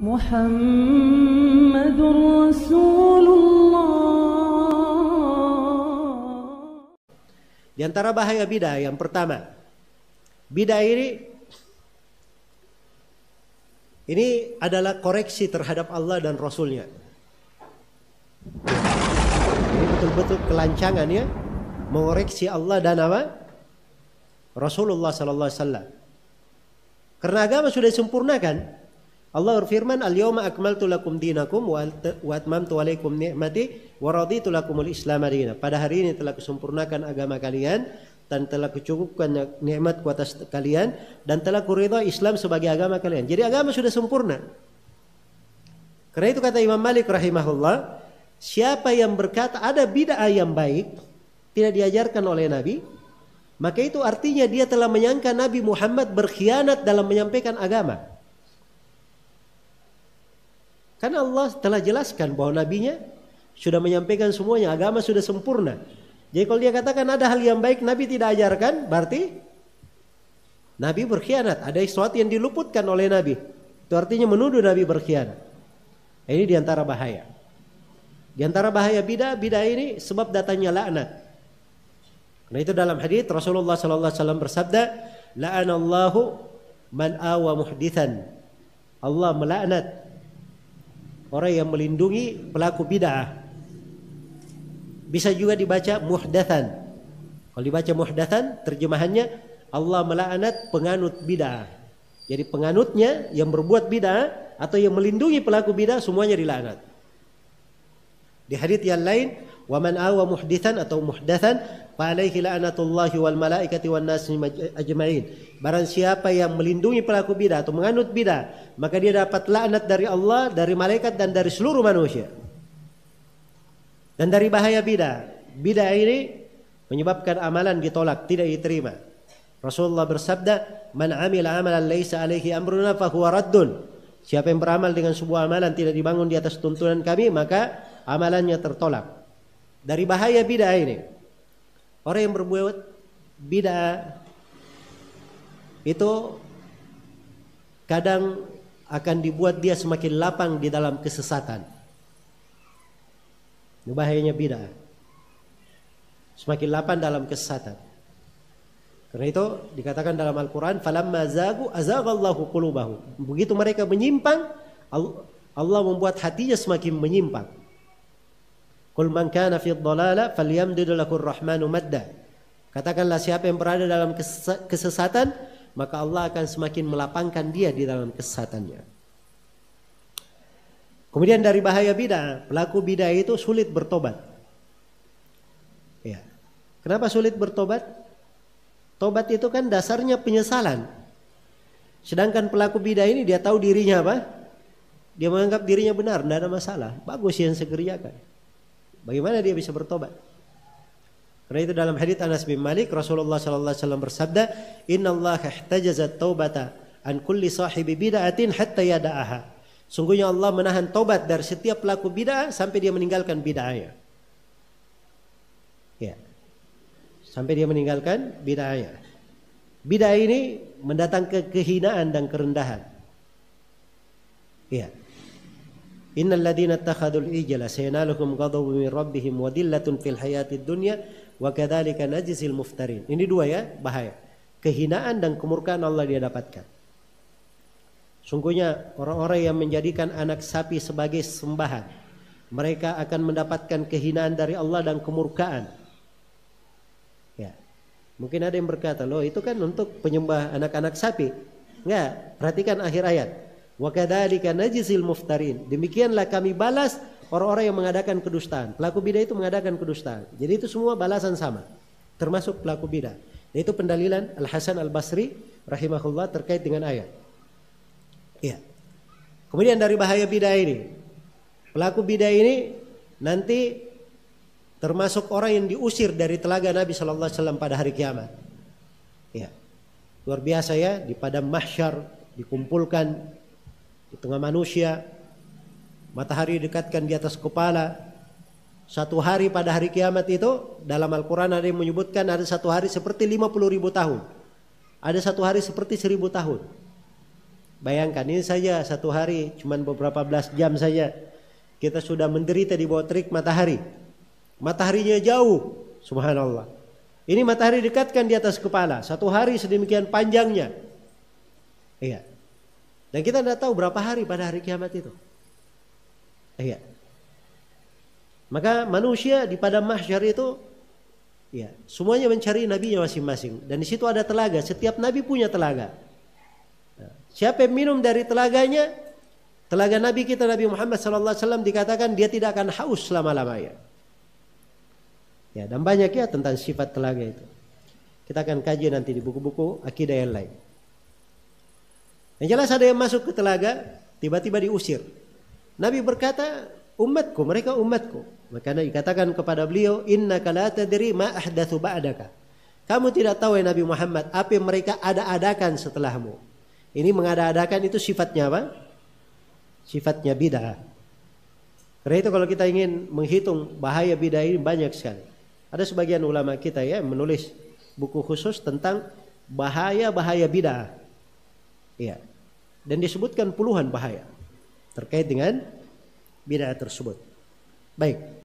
Muhammadur Rasulullah. Di antara bahaya bid'ah yang pertama, bid'ah ini adalah koreksi terhadap Allah dan Rasulnya. Ini betul-betul kelancangan ya, mengoreksi Allah dan apa? Rasulullah sallallahu alaihi wasallam. Karena agama sudah disempurnakan. Allah berfirman, "Al-yawma akmaltu lakum dinakum wa atmamtu alaikum ni'mati wa raditu lakumul Islam dinan." Pada hari ini telah kusempurnakan agama kalian dan telah kucukupkan nikmatku atas kalian dan telah kuridha Islam sebagai agama kalian. Jadi agama sudah sempurna. Karena itu kata Imam Malik rahimahullah, siapa yang berkata ada bid'ah yang baik tidak diajarkan oleh Nabi, maka itu artinya dia telah menyangka Nabi Muhammad berkhianat dalam menyampaikan agama. Karena Allah telah jelaskan bahwa nabinya sudah menyampaikan semuanya, agama sudah sempurna. Jadi kalau dia katakan ada hal yang baik Nabi tidak ajarkan, berarti Nabi berkhianat. Ada sesuatu yang diluputkan oleh Nabi. Itu artinya menuduh Nabi berkhianat. Ini diantara bahaya. Diantara bahaya bid'ah ini sebab datangnya laknat. Karena itu dalam hadis Rasulullah sallallahu alaihi wasallam bersabda, "La'anallahu man awa muhditsan." Allah melaknat orang yang melindungi pelaku bid'ah. Bisa juga dibaca muhdatsan. Kalau dibaca muhdatsan, terjemahannya Allah melaknat penganut bid'ah. Jadi penganutnya yang berbuat bid'ah atau yang melindungi pelaku bid'ah semuanya dilaknat. Di hadits yang lain, wa man awa muhditsan atau muhdatsan fa alaihi la'natullahi wal malaikati wan nasi ajma'in. Barang siapa yang melindungi pelaku bid'ah atau menganut bid'ah, maka dia dapat laknat dari Allah, dari malaikat dan dari seluruh manusia. Dan dari bahaya bid'ah ini menyebabkan amalan ditolak, tidak diterima. Rasulullah bersabda, "Man 'amila 'amalan laisa 'alaihi amruna fa huwa raddun." Siapa yang beramal dengan sebuah amalan tidak dibangun di atas tuntunan kami, maka amalannya tertolak. Dari bahaya bid'ah ini, orang yang berbuat bid'ah itu kadang akan dibuat dia semakin lapang di dalam kesesatan. Ini bahayanya bid'ah. Semakin lapang dalam kesesatan. Karena itu dikatakan dalam Al-Quran, "Falamma zagu azaghallahu qulubahum." Begitu mereka menyimpang, Allah membuat hatinya semakin menyimpang. Qul man kana fi dhalala falyamdud lahu ar-rahmanu madda. Katakanlah siapa yang berada dalam kesesatan, maka Allah akan semakin melapangkan dia di dalam kesesatannya. Kemudian dari bahaya bid'ah, pelaku bid'ah itu sulit bertobat. Ya. Kenapa sulit bertobat? Tobat itu kan dasarnya penyesalan. Sedangkan pelaku bid'ah ini dia tahu dirinya apa? Dia menganggap dirinya benar, tidak ada masalah. Bagus yang saya kerjakan. Bagaimana dia bisa bertobat? Karena itu dalam hadits Anas bin Malik, Rasulullah sallallahu alaihi wasallam bersabda, "Innallaha ihtajaza at-taubata an kulli sahibi bid'atin hatta yada'aha." Sungguhnya Allah menahan taubat dari setiap pelaku bid'ah sampai dia meninggalkan bid'ahnya. Ya. Sampai dia meninggalkan bid'ahnya. Bid'ah ini mendatangkan kehinaan dan kerendahan. Ya. Innal ladzina ittakhadul ijla sayanaluhum ghadabun min rabbihim wa dillatun fil hayatid dunya wa kadzalika najzil muftarin. Ini dua ya, bahaya. Kehinaan dan kemurkaan Allah dia dapatkan. Sungguhnya orang-orang yang menjadikan anak sapi sebagai sembahan, mereka akan mendapatkan kehinaan dari Allah dan kemurkaan. Ya. Mungkin ada yang berkata, loh itu kan untuk penyembah anak-anak sapi. Enggak, perhatikan akhir ayat. Wa kadzalika najzil muftarin. Demikianlah kami balas orang-orang yang mengadakan kedustaan. Pelaku bidah itu mengadakan kedustaan. Jadi itu semua balasan sama, termasuk pelaku bidah. Itu pendalilan Al-Hasan Al-Basri rahimahullah terkait dengan ayat. Ya. Kemudian dari bahaya bid'ah ini, pelaku bid'ah ini nanti termasuk orang yang diusir dari telaga Nabi sallallahu alaihi wasallam pada hari kiamat. Ya. Luar biasa ya, di padang mahsyar dikumpulkan di tengah manusia, matahari didekatkan di atas kepala. Satu hari pada hari kiamat itu dalam Al-Quran ada yang menyebutkan ada satu hari seperti 50.000 tahun. Ada satu hari seperti 1000 tahun. Bayangkan ini saja satu hari cuman beberapa belas jam saja kita sudah menderita di bawah terik matahari. Mataharinya jauh, subhanallah. Ini matahari dekatkan di atas kepala, satu hari sedemikian panjangnya. Iya. Dan kita tidak tahu berapa hari pada hari kiamat itu. Iya. Maka manusia di padang mahsyar itu, ya, semuanya mencari nabinya masing-masing. Dan di situ ada telaga. Setiap nabi punya telaga. Nah, siapa yang minum dari telaganya, telaga nabi kita Nabi Muhammad SAW dikatakan dia tidak akan haus selama-lamanya. Ya, dan banyak ya tentang sifat telaga itu. Kita akan kaji nanti di buku-buku akidah yang lain. Yang jelas ada yang masuk ke telaga, tiba-tiba diusir. Nabi berkata, umatku, mereka umatku. Maka dikatakan kepada beliau, innaka la tadri ma ahdatsu ba'daka. Kamu tidak tahu ya Nabi Muhammad apa yang mereka ada-adakan setelahmu. Ini mengada-adakan itu sifatnya apa? Sifatnya bid'ah. Karena itu kalau kita ingin menghitung bahaya bid'ah ini banyak sekali. Ada sebagian ulama kita ya menulis buku khusus tentang bahaya-bahaya bid'ah. Iya. Dan disebutkan puluhan bahaya terkait dengan bid'ah tersebut. Baik.